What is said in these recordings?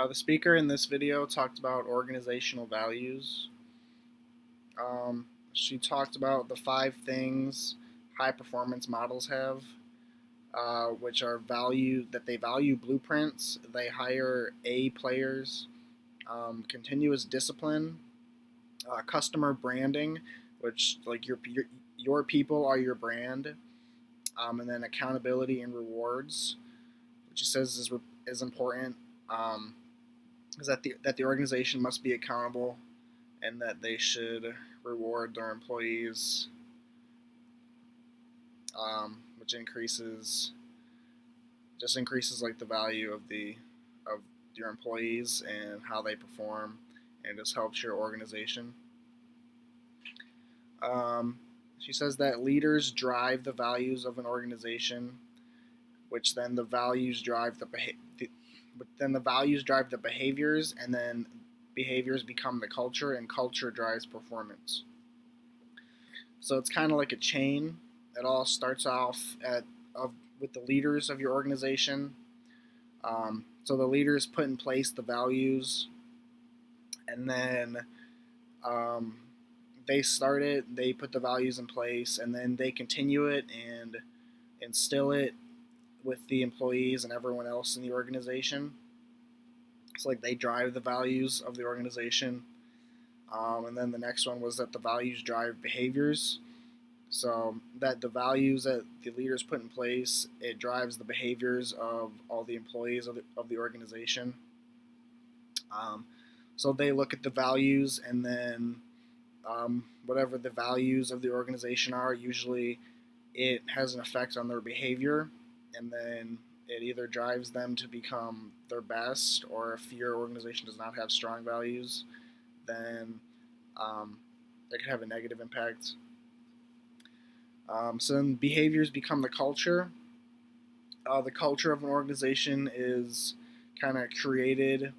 The speaker in this video talked about organizational values. She talked about the 5 things high performance models have, which are they value blueprints, they hire A players, continuous discipline, customer branding, which like your people are your brand, and then accountability and rewards, which she says is important. Um, is that the organization must be accountable and that they should reward their employees, which increases like the value of your employees and how they perform, and just helps your organization. She says that leaders drive the values of an organization, which then the values drive the values drive the behaviors, and then behaviors become the culture, and culture drives performance. So it's kind of like a chain. It all starts off with the leaders of your organization. So the leaders put in place the values, and then they put the values in place, and then they continue it and instill it with the employees and everyone else in the organization. It's like they drive the values of the organization. And then the next one was that the values drive behaviors. So that the values that the leaders put in place, it drives the behaviors of all the employees of the organization. So they look at the values, and then whatever the values of the organization are, usually it has an effect on their behavior, and then it either drives them to become their best, or if your organization does not have strong values, then it could have a negative impact. So then behaviors become the culture. The culture of an organization is kind of created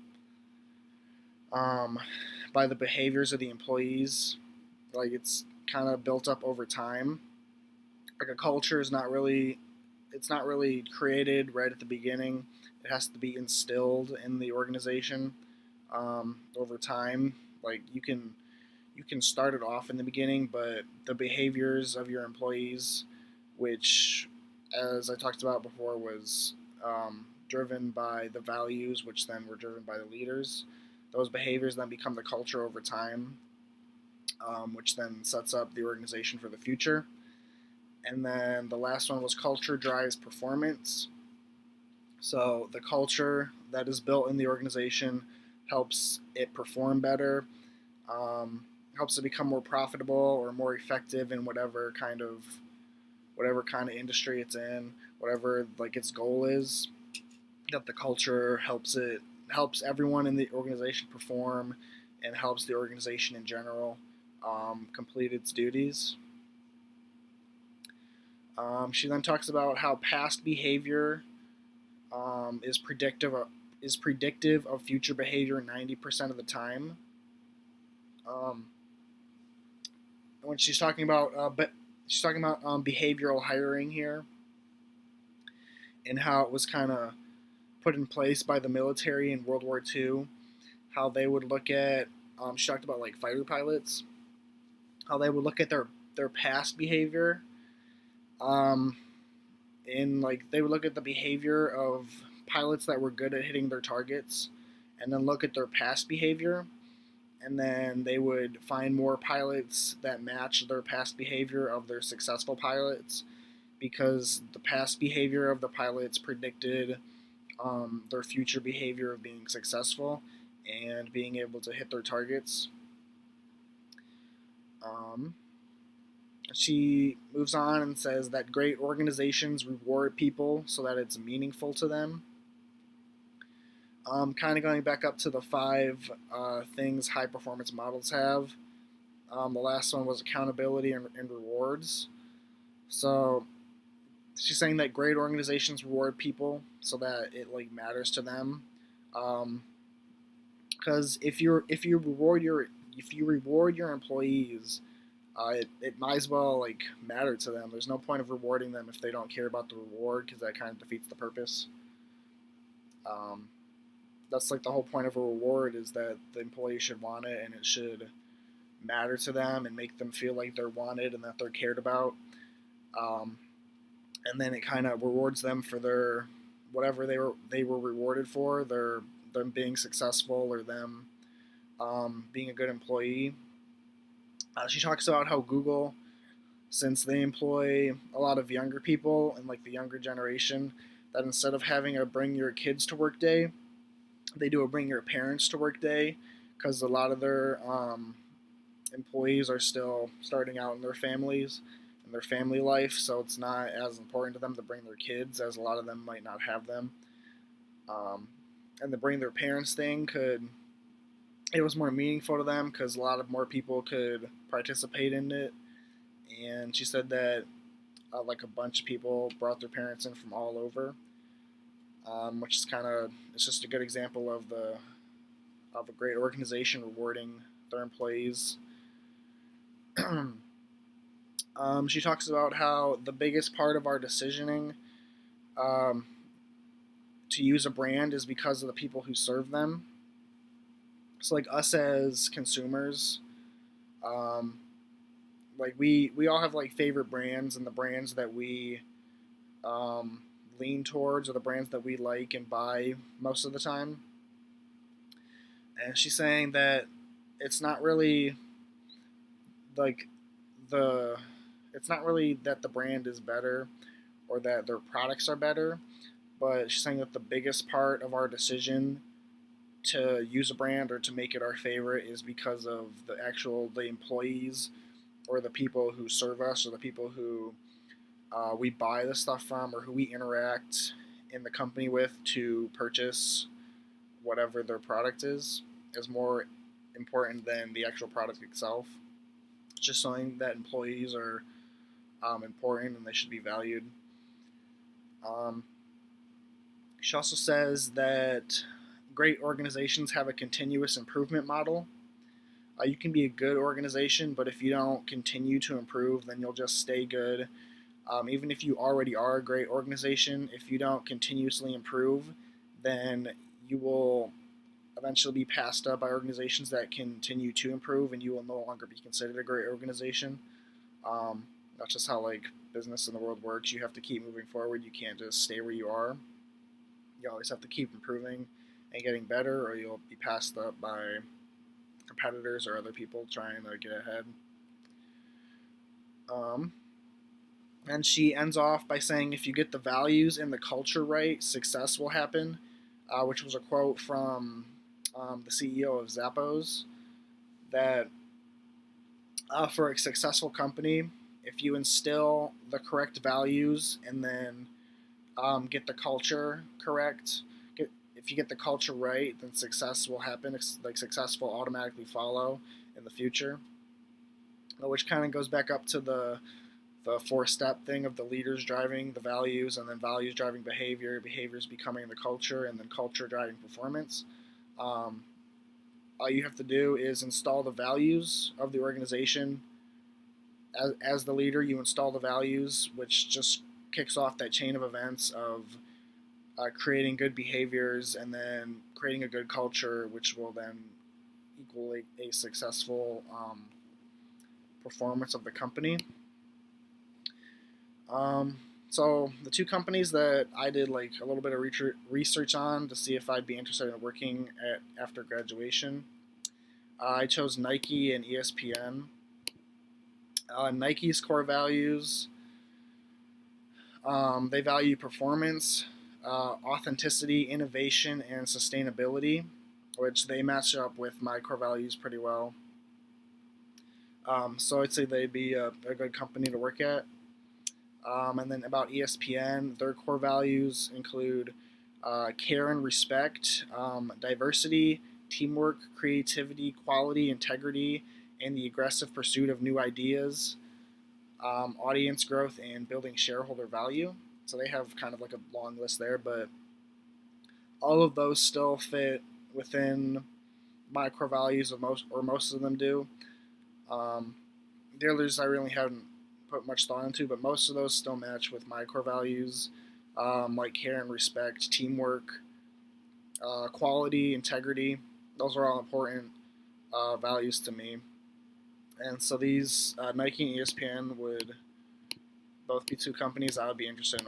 by the behaviors of the employees. Like, it's kind of built up over time. Like, a culture is not really created right at the beginning. It has to be instilled in the organization over time. Like, you can start it off in the beginning, but the behaviors of your employees, which, as I talked about before, was driven by the values, which then were driven by the leaders. Those behaviors then become the culture over time, which then sets up the organization for the future. And then the last one was culture drives performance. So the culture that is built in the organization helps it perform better, helps it become more profitable or more effective in whatever kind of industry it's in, whatever like its goal is. That the culture helps everyone in the organization perform, and helps the organization in general complete its duties. She then talks about how past behavior is predictive of future behavior 90% of the time. When she's talking about behavioral hiring here, and how it was kind of put in place by the military in World War II. How they would look at she talked about like fighter pilots, how they would look at their past behavior, and like they would look at the behavior of pilots that were good at hitting their targets, and then look at their past behavior, and then they would find more pilots that matched their past behavior of their successful pilots, because the past behavior of the pilots predicted their future behavior of being successful and being able to hit their targets. She moves on and says that great organizations reward people so that it's meaningful to them. Kind of going back up to the 5 things high performance models have. The last one was accountability and rewards. So she's saying that great organizations reward people so that it like matters to them. Because if you reward your employees, it might as well like matter to them. There's no point of rewarding them if they don't care about the reward, because that kind of defeats the purpose. that's like the whole point of a reward, is that the employee should want it and it should matter to them and make them feel like they're wanted and that they're cared about. Um, and then it kind of rewards them for their whatever they were rewarded for, their them being successful or them being a good employee. She talks about how Google, since they employ a lot of younger people and like the younger generation, that instead of having a bring your kids to work day, they do a bring your parents to work day, because a lot of their employees are still starting out in their families and their family life, so it's not as important to them to bring their kids, as a lot of them might not have them. Um, and the bring their parents thing it was more meaningful to them because a lot of more people could participate in it. And she said that like a bunch of people brought their parents in from all over, which is kind of it's just a good example of a great organization rewarding their employees. She talks about how the biggest part of our decisioning um, to use a brand is because of the people who serve them. So, like us as consumers, um, like we all have like favorite brands, and the brands that we um, lean towards are the brands that we like and buy most of the time. And she's saying that it's not really like the it's not really that the brand is better or that their products are better, but she's saying that the biggest part of our decision to use a brand or to make it our favorite is because of the employees or the people who serve us or the people who we buy the stuff from or who we interact in the company with to purchase whatever their product is more important than the actual product itself. It's just something that employees are important and they should be valued. Um, she also says that great organizations have a continuous improvement model. You can be a good organization, but if you don't continue to improve, then you'll just stay good. Even if you already are a great organization, if you don't continuously improve, then you will eventually be passed up by organizations that continue to improve, and you will no longer be considered a great organization. Um, that's just how like business in the world works. You have to keep moving forward. You can't just stay where you are. You always have to keep improving and getting better, or you'll be passed up by competitors or other people trying to get ahead. Um, and she ends off by saying, if you get the values and the culture right, success will happen, which was a quote from the CEO of Zappos, that for a successful company, if you instill the correct values and then get the culture correct, if you get the culture right, then success will happen. Like success will automatically follow in the future, which kind of goes back up to the four-step thing of the leaders driving the values, and then values driving behavior, behaviors becoming the culture, and then culture driving performance. Um, all you have to do is install the values of the organization. As the leader, you install the values, which just kicks off that chain of events of creating good behaviors and then creating a good culture, which will then equal a successful performance of the company. So the two companies that I did like a little bit of research on to see if I'd be interested in working at after graduation, I chose Nike and ESPN. Nike's core values, they value performance, authenticity, innovation, and sustainability, which they match up with my core values pretty well. So I'd say they'd be a good company to work at. And then about ESPN, their core values include care and respect, diversity, teamwork, creativity, quality, integrity, and the aggressive pursuit of new ideas, audience growth, and building shareholder value. So they have kind of like a long list there, but all of those still fit within my core values of most of them do. Um, the others I really haven't put much thought into, but most of those still match with my core values, like care and respect, teamwork, quality, integrity. Those are all important values to me. And so these Nike and ESPN would both be two companies I would be interested in